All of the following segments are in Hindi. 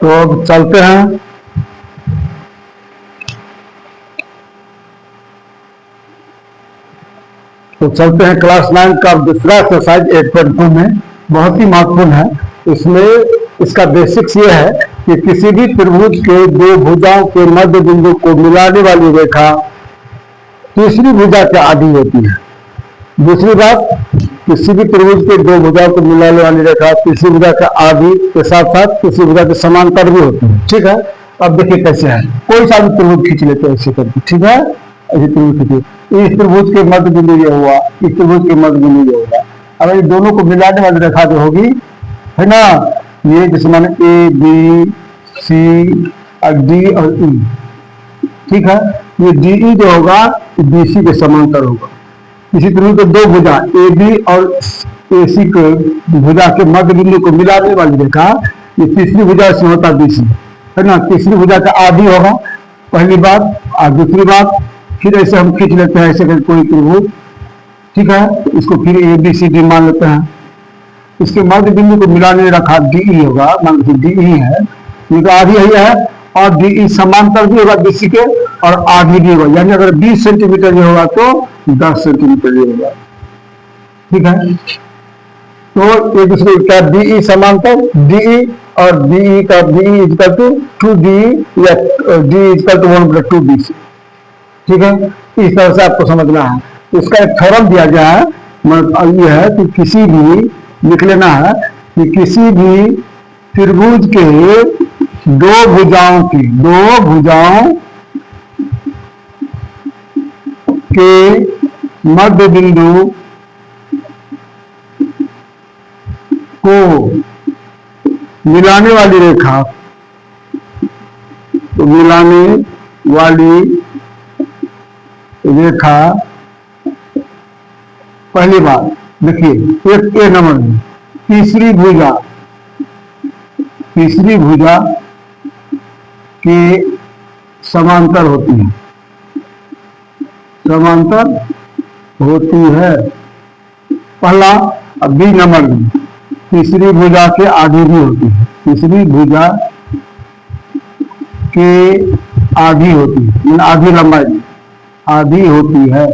तो अब चलते हैं। तो चलते हैं क्लास 9 का दूसरा एक्सरसाइज 8.2 में। बहुत ही महत्वपूर्ण है। इसमें इसका बेसिक्स ये है कि किसी भी त्रिभुज के दो भुजाओं के मध्य बिंदु को मिलाने वाली रेखा तीसरी भुजा के आधी होती है। दूसरी बात, किसी भी त्रिभुज के दो भुजाओं को मिलाने वाली रेखा तीसरी भुजा के आधी के साथ साथ तीसरी भुजा के समांतर भी होती है। ठीक है, अब देखिए कैसे है। कोई सा भी त्रिभुज खींच लेते हैं ऐसे करके। ठीक है, ऐसे त्रिभुज खींचिए। इस त्रिभुज के मध्य बिंदु ये हुआ, इस त्रिभुज के मध्य बिंदु ये होगा। अब ये दोनों को मिलाने वाली रेखा जो होगी, है ना, ये जैसे माने ए बी सी और डी और ई। ठीक है, ये डी ई जो होगा बी सी के समांतर होगा। इसी तरह के दो भुजा ए बी और ए सी के भुजा के मध्य बिंदु को मिलाने वाली रेखा ये तीसरी भुजा से होता बी सी, है ना। तीसरी भुजा का आधी होगा, पहली बात। और दूसरी बात, फिर ऐसे हम खींच लेते हैं ऐसे करके कोई त्रिभुज। ठीक है, इसको फिर ए बी सी डी मान लेते हैं। इसके मध्य बिंदु को मिलाने रखा डी ई होगा, मान लीजिए डी ई है, ये तो आधी ही है। और डी ई समांतर भी होगा बीसी के और आधी भी होगा, यानी अगर 20 सेंटीमीटर ये होगा तो 10 सेंटीमीटर ये होगा। ठीक है, तो एक दूसरे क्या डी ई समांतर डी ई और डी ई का D E equal to 2 D या D equal to 1/2 B C. ठीक है, इस तरह से आपको समझना है। इसका एक थ्योरम दिया गया है, मतलब ये है कि किसी भी लिख लेना है कि किसी भी त्रिभुज के दो भुजाओं के मध्य बिंदु को मिलाने वाली रेखा, तो मिलाने वाली रेखा, पहली बात देखिए एक ए नंबर में तीसरी भुजा के समांतर होती है, पहला। अब बी नंबर में तीसरी भुजा के आधी भी होती है, तीसरी भुजा के आधी होती है, आधी लंबाई आधी होती है।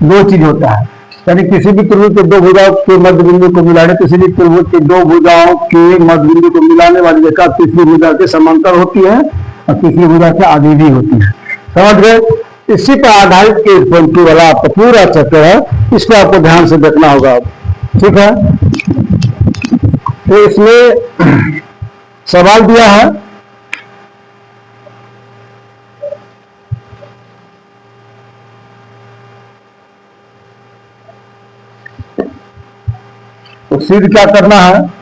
दो चीज होता है, यानी किसी भी त्रिभुज के दो भुजाओं के मध्य बिंदु को मिलाने, किसी भी त्रिभुज के दो भुजाओं के मध्य बिंदु को मिलाने वाली रेखा तीसरी भुजा के समांतर होती है और तीसरी भुजा के आधी भी होती है। समझ गए? इसी पर आधारित 8.2 वाला आपका पूरा चैप्टर है, इसको आपको ध्यान से देखना होगा। ठीक है, तो इसमें सवाल दिया है, तो सीध क्या करना है,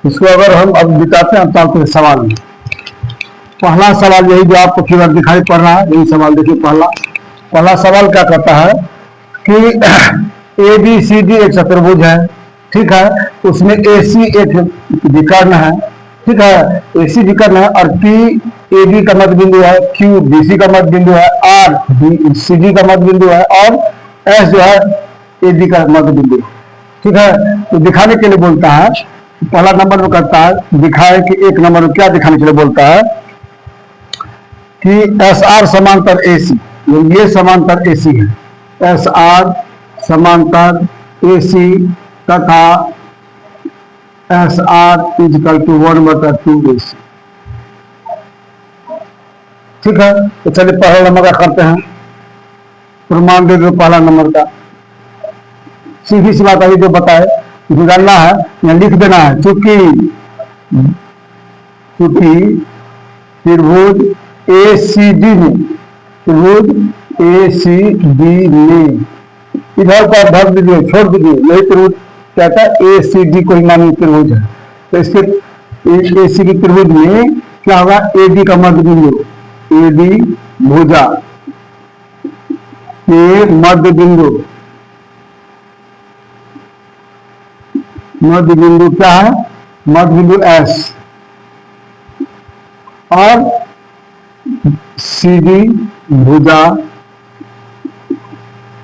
इसको अगर हम अब दिखाते हैं तो सवाल में पहला सवाल यही जो आपको फिगर दिखाई पड़ रहा है, यही सवाल देखिए। पहला सवाल क्या कहता है कि ए बी सी डी एक चतुर्भुज है। ठीक है, उसमें ए सी एक विकर्ण है। ठीक है, ए सी विकर्ण है और पी ए बी का मध्य बिंदु है, क्यू बी सी का मध्य बिंदु है, आर सी डी का मध्य बिंदु है और एस जो है ए बी का मध्य बिंदु। ठीक है, तो दिखाने के लिए बोलता है, पहला नंबर में करता है दिखाए कि एक नंबर में क्या दिखाने के लिए बोलता है कि एस आर समांतर ए सी, ये समांतर ए सी है, एस आर समांतर ए सी तथा S R equal to 1/2 B C. ठीक है, तो चलिए पहला नंबर का करते हैं, प्रमाण दे दो पहला नंबर का। सीधी सी बात अभी जो बताए निकालना है या लिख देना है। चूंकि त्रिभुज ए सी डी में इधर पर भर दीजिए, छोड़ दीजिए, यही त्रिभुज क्या था, ए सी डी कोई मानी त्रिभुज है। तो इसके ए सी की त्रिभुज में क्या होगा, ए डी का मध्य बिंदु, ए डी भुजा के मध्य बिंदु क्या है, मध्य बिंदु एस, और सीधी भुजा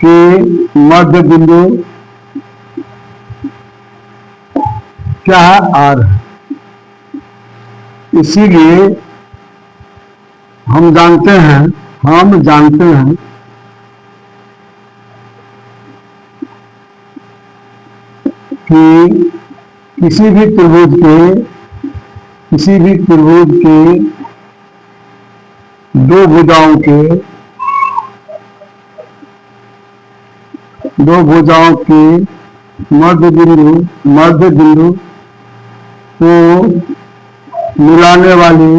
के मध्य बिंदु क्या है? आर। इसीलिए हम जानते हैं कि किसी भी त्रिभुज के दो भुजाओं के मध्य बिंदु को मिलाने वाली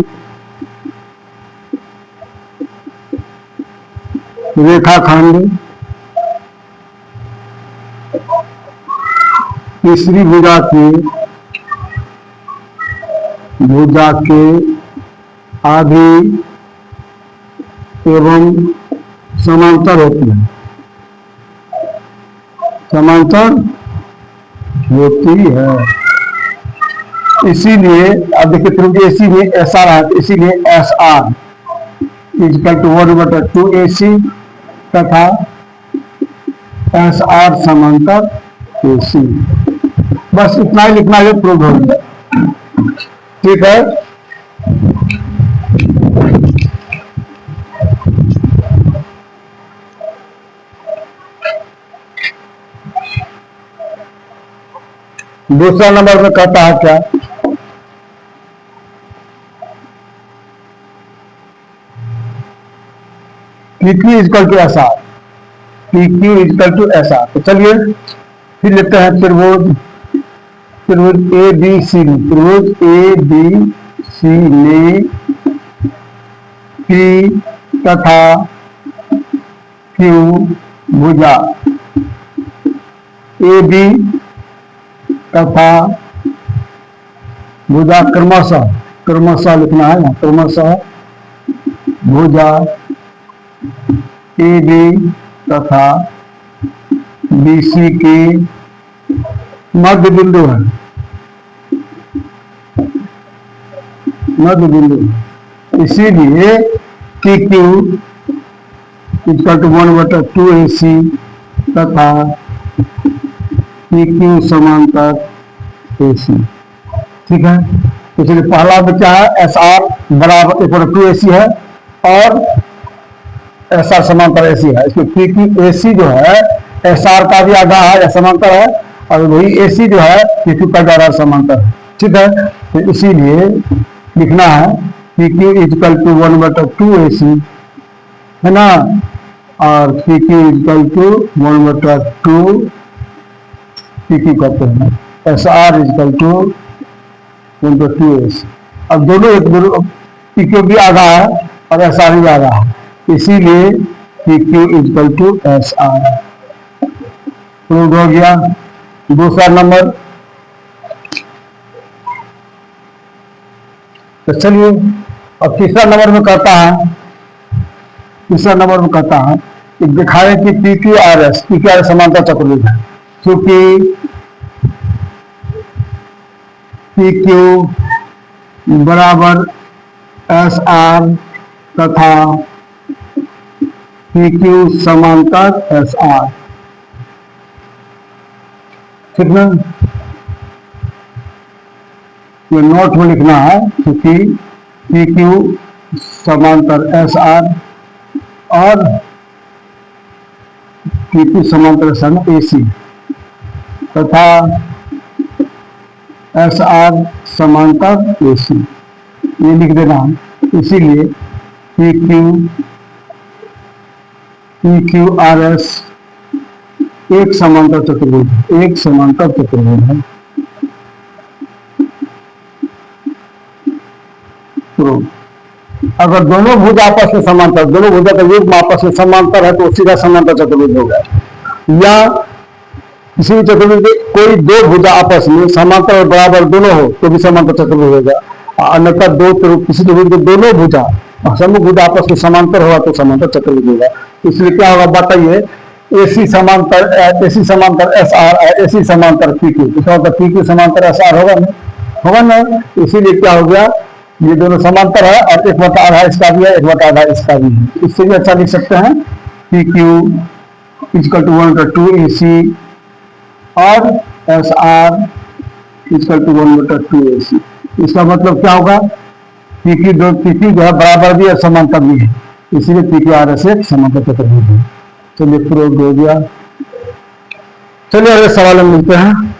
रेखाखंड तीसरी भुजा के आधी एवं समांतर होती है। इसीलिए अब देखिए त्रिभुज एसी में एस आर है, इसीलिए S R equal to 1/2AC तथा एस आर समांतर एसी। बस इतना ही लिखना है, प्रूव हो गया। ठीक है, दूसरा नंबर में कहता है क्या? PQ equal to S R. तो चलिए फिर लेते हैं त्रिभुज ABC में P तथा Q भुजा AB तथा भुजा क्रमशः लिखना है, क्रमशः भुजा AB तथा BC के मध्य बिंदु है, इसीलिए PQ इक्वल टू 1/2AC तथा PQ समांतर AC। ठीक है, इसलिए पहला में क्या है? SR बराबर 1/2AC है और SR समांतर AC है। इसमें PQ AC जो है SR का भी आधा है या समांतर है, और वही AC जो है PQ का आधा समांतर है। ठीक है, तो इसीलिए लिखना है PQ इक्वल टू 1/2AC है ना, और PQ इक्वल टू 1/2 PQ कहते हैं, SR इक्वल टू 1/2AC। अब दोनों PQ भी आधा है और SR भी आधा है, इसीलिए PQ equal to SR prove हो गया। दूसरा नंबर, तो चलिए अब तीसरा नंबर में कहता है कि दिखाएं कि PQRS समांतर चतुर्भुज है, क्योंकि PQ बराबर SR तथा PQ समांतर SR। ठीक ना, ये नोट में लिखना है, क्योंकि PQ समांतर SR और PQ समांतर AC तथा SR समांतर AC, ये लिख देना है। इसीलिए PQRS एक समांतर चतुर्भुज है। अगर दोनों भुजा आपस में समांतर, दोनों भुजा का युग्म आपस में समांतर है तो सीधा समांतर चतुर्भुज होगा, या किसी भी चतुर्भुज के कोई दो भुजा आपस में समांतर और बराबर दोनों हो तो भी समांतर चतुर्भुज होगा। अन्यथा किसी त्रिभुज के दोनों भुजा समूह भुजा आपस में समांतर होगा तो समांतर चतुर्भुज होगा। इसलिए क्या होगा बताइए? AC समांतर SR, AC समांतर PQ, इसका मतलब PQ समांतर SR होगा ना। इसीलिए क्या हो गया? ये दोनों समांतर है और 1/8 इसका भी है, 1/8 इसका भी है। इससे भी अच्छा लिख सकते हैं P Q equal to 1/2 AC और S R equal to 1/2 AC। इसका मतलब क्या होगा, पी क्यू जो है बराबर भी और समांतर भी है, इसीलिए पी क्यू आर एस एक समांतर चतुर्भुज है। चलिए प्रूव हो गया। चलिए अगले सवाल में मिलते हैं।